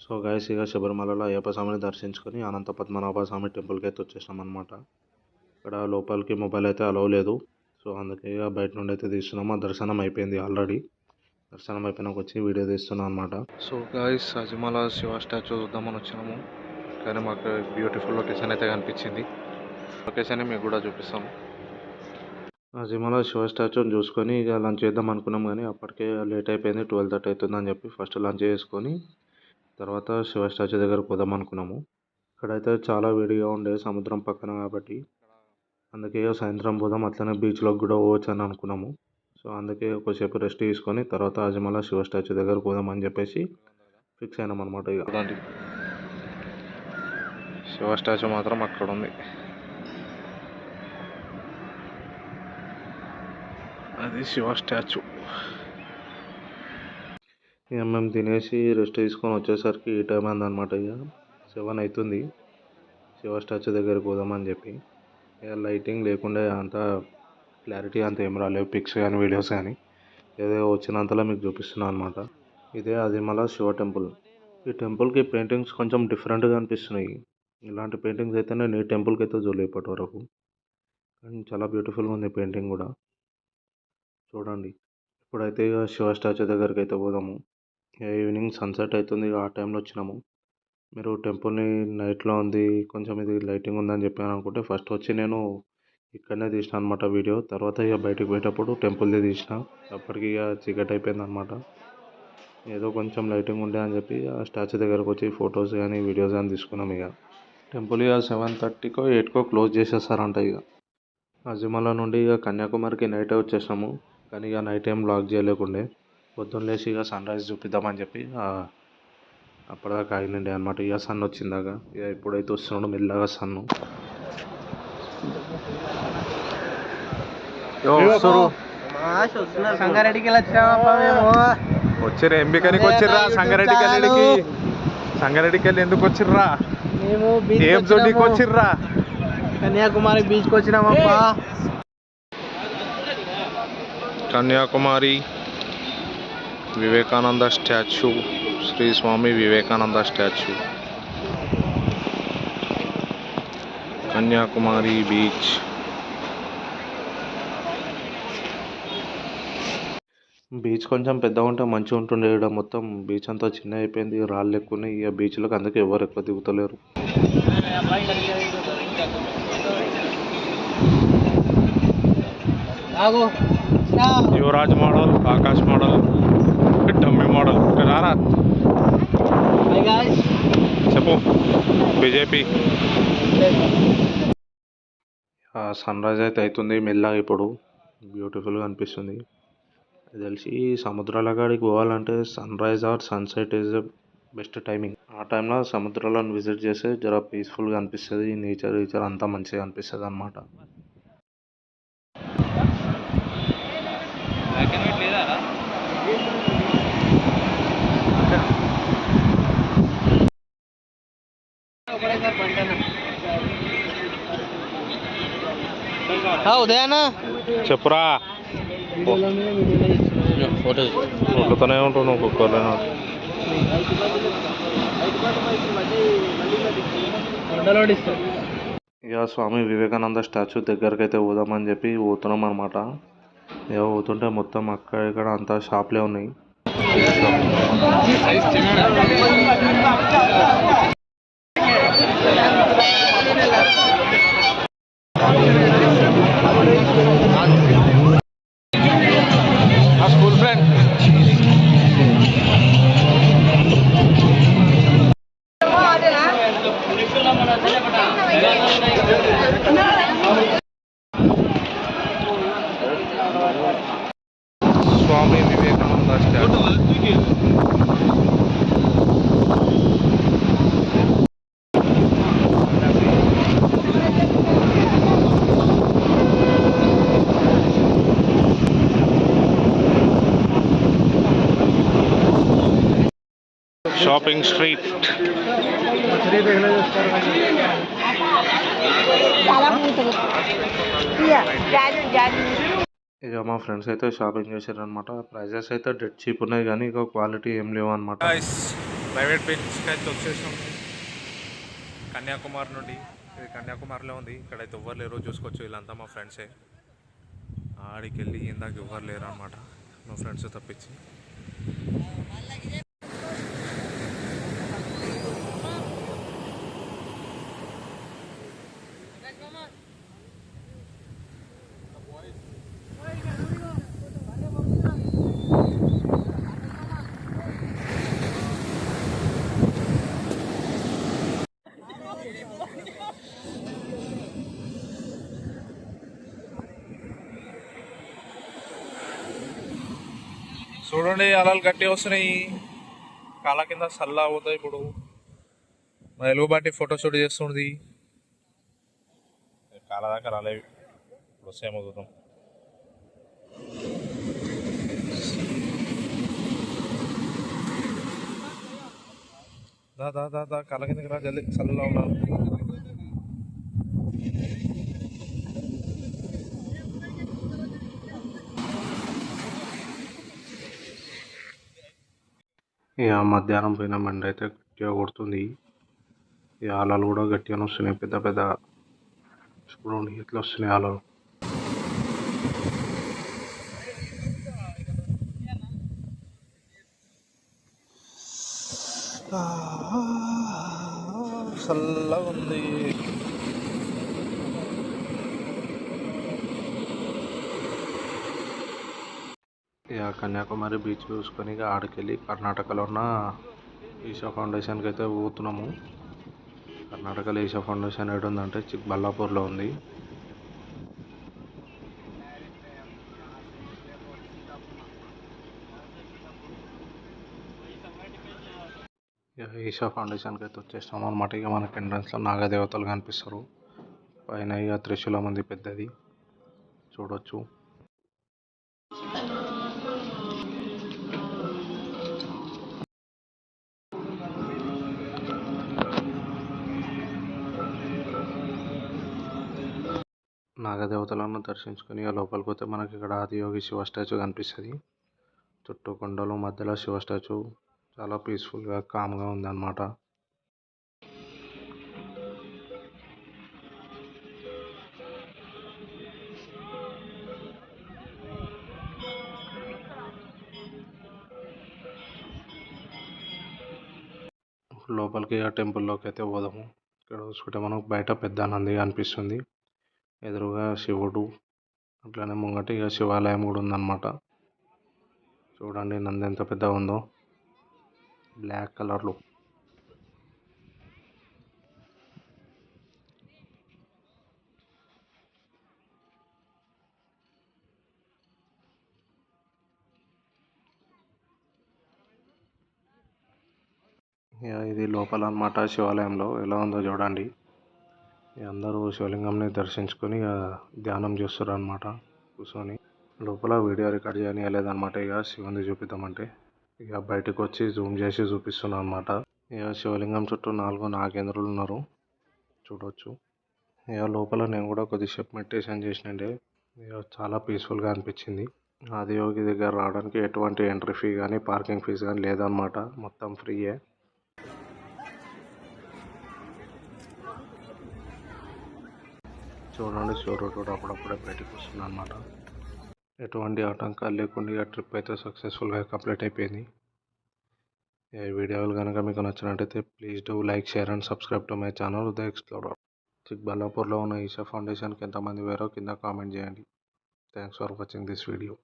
So guys ఇక శబరిమలలో అయ్యప్ప స్వామిని దర్శించుకొని అనంత పద్మనాభ స్వామి టెంపుల్కి అయితే వచ్చేసాం అనమాట. ఇక్కడ లోపలికి మొబైల్ అయితే అలౌ లేదు. సో అందుకే ఇక బయట నుండి అయితే తీస్తున్నాము. దర్శనం అయిపోయింది ఆల్రెడీ. దర్శనం అయిపోయినాక వచ్చి వీడియో తీస్తున్నాను అనమాట. సో గైస్ అజిమల శివ స్టాచ్యూ చూద్దామని వచ్చినాము. కానీ మాకు బ్యూటిఫుల్ లొకేషన్ అయితే కనిపించింది. లొకేషన్ మీకు కూడా చూపిస్తాము. అజిమల శివ స్టాచ్యూని చూసుకొని ఇక లంచ్ చేద్దాం అనుకున్నాం, కానీ అప్పటికే లేట్ అయిపోయింది. 12:30 అవుతుందని చెప్పి ఫస్ట్ లంచ్ చేసుకొని తర్వాత శివ స్టాచ్యూ దగ్గరకు పోదాం అనుకున్నాము. ఇక్కడైతే చాలా వేడిగా ఉండే సముద్రం పక్కన కాబట్టి అందుకే సాయంత్రం పోదాం, అట్లనే బీచ్లోకి కూడా పోవచ్చు అని అనుకున్నాము. సో అందుకే కొద్దిసేపు రెస్ట్ తీసుకొని తర్వాత అజిమల శివ స్టాచ్యూ దగ్గర పోదామని చెప్పేసి ఫిక్స్ అయినాం అనమాట. ఇక అలాంటి శివ స్టాచ్యూ మాత్రం అక్కడ ఉంది. అది శివ స్టాచ్యూ. ఇక మేము తినేసి రెస్ట్ తీసుకొని వచ్చేసరికి ఈ టైం అయిందనమాట. ఇక 7 అవుతుంది. శివ స్టాచ్యూ దగ్గరికి పోదామని చెప్పి ఇక లైటింగ్ లేకుండా అంత క్లారిటీ అంత ఏం రాలేవు, పిక్స్ కానీ వీడియోస్ కానీ. ఏదో వచ్చినంతలో మీకు చూపిస్తున్నాను అనమాట. ఇదే అజిమల శివ టెంపుల్. ఈ టెంపుల్కి పెయింటింగ్స్ కొంచెం డిఫరెంట్గా అనిపిస్తున్నాయి. ఇలాంటి పెయింటింగ్స్ అయితే నేను ఈ టెంపుల్కి అయితే చూడలేదు ఇప్పటి వరకు. కానీ చాలా బ్యూటిఫుల్గా ఉంది పెయింటింగ్ కూడా. చూడండి. ఇప్పుడైతే ఇక శివ స్టాచ్యూ దగ్గరికి అయితే పోదాము. ఈవినింగ్ సన్సెట్ అవుతుంది. ఆ టైంలో వచ్చినాము. మీరు టెంపుల్ని నైట్లో ఉంది, కొంచెం ఇది లైటింగ్ ఉందని చెప్పాను అనుకుంటే ఫస్ట్ వచ్చి నేను ఇక్కడనే తీసిన అనమాట వీడియో. తర్వాత ఇక బయటకు పోయేటప్పుడు టెంపుల్ది తీసిన. అప్పటికి ఇక చీకటి అయిపోయింది అనమాట. ఏదో కొంచెం లైటింగ్ ఉండే అని చెప్పి ఆ స్టాచ్యూ దగ్గరకు వచ్చి ఫొటోస్ కానీ వీడియోస్ కానీ తీసుకున్నాం. ఇక టెంపుల్ ఇక 7:30కో 8కో క్లోజ్ చేసేస్తారంట. ఇక అజిమల నుండి ఇక కన్యాకుమారికి నైటే వచ్చేసాము. కానీ ఇక నైట్ ఏం బ్లాక్ చేయలేకుండే పొద్దున్న లేచి ఇక సన్ రైజ్ చూపిద్దామని చెప్పి అప్పటిదాకా ఆగినండి అనమాట. ఇక సన్ వచ్చిందాక ఇక ఎప్పుడైతే వస్తున్నాడో మెల్లగా సన్ను సంగారెడ్డికి వచ్చిర్రా. ఎంబికనికి వచ్చిర్రా సంగారెడ్డికి వెళ్ళికి. సంగారెడ్డికి వెళ్ళి ఎందుకు వచ్చిర్రా? మేము ఏం జోడికి వచ్చిర్రా? కన్యాకుమారి బీచ్కి వచ్చినామప్పా. Kanyakumari Vivekananda statue, Shri Swami Vivekananda statue, Kanyakumari beach. Beach కొంచెం పెద్దగా ఉంటే మంచిగా ఉంటుండే. ఇక్కడ మొత్తం బీచ్ అంతా చిన్న అయిపోయింది, రాళ్ళు ఎక్కువ ఉన్నాయి. ఇక బీచ్లోకి అందుకే ఎవరు ఎక్కువ దిగుతలేరు. Yuvraj model, Akash model, dummy model. రారా చెప్పు. బీజేపీ సన్ రైజ్ అయితే అవుతుంది మెల్లగా. ఇప్పుడు బ్యూటిఫుల్గా అనిపిస్తుంది. తెలిసి సముద్రాల కాడికి పోవాలంటే sunrise or sunset is best timing. ఆ టైంలో సముద్రాలను విజిట్ చేస్తే జర పీస్ఫుల్గా అనిపిస్తుంది. నేచర్ అంతా మంచిగా అనిపిస్తుంది అనమాట. ఉదయానా చెప్పురా. ఫోటోతోనే ఉంటావు నువ్వు ఒక్కొక్కరు. ఇక స్వామి వివేకానంద స్టాచ్యూ దగ్గరికి అయితే పోదామని చెప్పి పోతున్నాం అనమాట. ఇక పోతుంటే మొత్తం అక్కడ ఇక్కడ అంతా షాప్లే ఉన్నాయి. స్కూల్ ఫ్రెండ్ స్వామి వివేకానంద స్టాచ్యూ. Shopping street. ఇక మా ఫ్రెండ్స్ అయితే షాపింగ్ చేశారనమాట. ప్రైజెస్ అయితే డెడ్ చీప్ ఉన్నాయి, కానీ ఇక క్వాలిటీ ఏం లేవు అనమాట. ప్రైవేట్ బీచ్కి అయితే వచ్చేసాం కన్యాకుమారి నుండి. ఇది కన్యాకుమారిలో ఉంది. ఇక్కడైతే ఎవ్వరు లేరు, చూసుకోవచ్చు. వీళ్ళంతా మా ఫ్రెండ్సే. ఆడికి వెళ్ళి ఇందాక ఎవ్వరు లేరు అనమాట, మా ఫ్రెండ్స్ తప్పించి. చూడండి అలలు గట్టి వస్తున్నాయి, కాళ్ళ కింద చల్ల అవుతాయి. ఇప్పుడు మా ఎలుగు బట్టి ఫోటోషూట్ చేస్తుంది. కాళ్ళ దాకా రాలేవి, ఇప్పుడు వస్తాయేమో చూద్దాం. దా దా దా దా కాళ్ళ కిందకి రా, జల్దీ చల్లలా ఉన్నారు. ఇక మధ్యాహ్నం పోయిన మండి అయితే గట్టిగా కొడుతుంది. ఈ అలలు కూడా గట్టిగానే వస్తున్నాయి, పెద్ద పెద్ద. చూడండి ఎట్లా వస్తున్నాయి అలలు. చల్లగా ఉంది. ఇక కన్యాకుమారి బీచ్ చూసుకొని ఇక ఆడికెళ్ళి కర్ణాటకలో ఉన్న ఈషా ఫౌండేషన్కి అయితే పోతున్నాము. కర్ణాటకలో ఈషా ఫౌండేషన్ ఎక్కడ ఉందంటే చిక్బల్లాపూర్లో ఉంది. ఇక ఈషా ఫౌండేషన్కి అయితే వచ్చేస్తాం అనమాట. ఇక మనకి ఎంట్రన్స్లో నాగదేవతలు కనిపిస్తారు. పైన ఇక త్రిశూలం ఉంది పెద్దది, చూడొచ్చు. నాగదేవతలను దర్శించుకొని ఇక లోపలికి పోతే మనకి ఇక్కడ ఆదియోగి శివ స్టాచ్యూ కనిపిస్తుంది. చుట్టూ కొండలు, మధ్యలో శివ స్టాచ్యూ. చాలా పీస్ఫుల్గా కామ్గా ఉందన్నమాట. లోపలికి ఆ టెంపుల్లోకి అయితే పోదాము. ఇక్కడ చూసుకుంటే మనకు బయట పెద్ద నంది కనిపిస్తుంది, ఎదురుగా శివుడు, అట్లనే ముంగట ఇక శివాలయం కూడా ఉందన్నమాట. చూడండి నంది ఎంత పెద్దగా ఉందో, బ్లాక్ కలర్లో. ఇక ఇది లోపల అన్నమాట. శివాలయంలో ఎలా ఉందో చూడండి. ఇక అందరూ శివలింగంని దర్శించుకొని ఇక ధ్యానం చేస్తారు అన్నమాట కూర్చొని. లోపల వీడియో రికార్డ్ చేయనీయలేదన్నమాట. ఇక శివుని చూపిద్దామంటే ఇక బయటకు వచ్చి జూమ్ చేసి చూపిస్తున్నాను అన్నమాట. ఇక శివలింగం చుట్టూ 4 నాగేంద్రులు ఉన్నారు, చూడవచ్చు. ఇక లోపల నేను కూడా కొద్దిసేపు మెడిటేషన్ చేసినండే. ఇక చాలా పీస్ఫుల్గా అనిపించింది. ఆదియోగి దగ్గర రావడానికి ఎటువంటి ఎంట్రీ ఫీ కానీ పార్కింగ్ ఫీజు కానీ లేదన్నమాట, మొత్తం ఫ్రీయే. చూడండి సూర్యుడు కూడా అప్పుడప్పుడే బయటకు వస్తుంది అనమాట. ఎటువంటి ఆటంకాలు లేకుండా ఇక ట్రిప్ అయితే సక్సెస్ఫుల్గా కంప్లీట్ అయిపోయింది. ఈ వీడియోలు కనుక మీకు నచ్చినట్టయితే please do like, share and subscribe to my channel Uday explorer. చిక్బల్లాపూర్లో ఉన్న ఈషా ఫౌండేషన్కి ఎంతమంది వేరో కింద కామెంట్ చేయండి. Thanks for watching this video.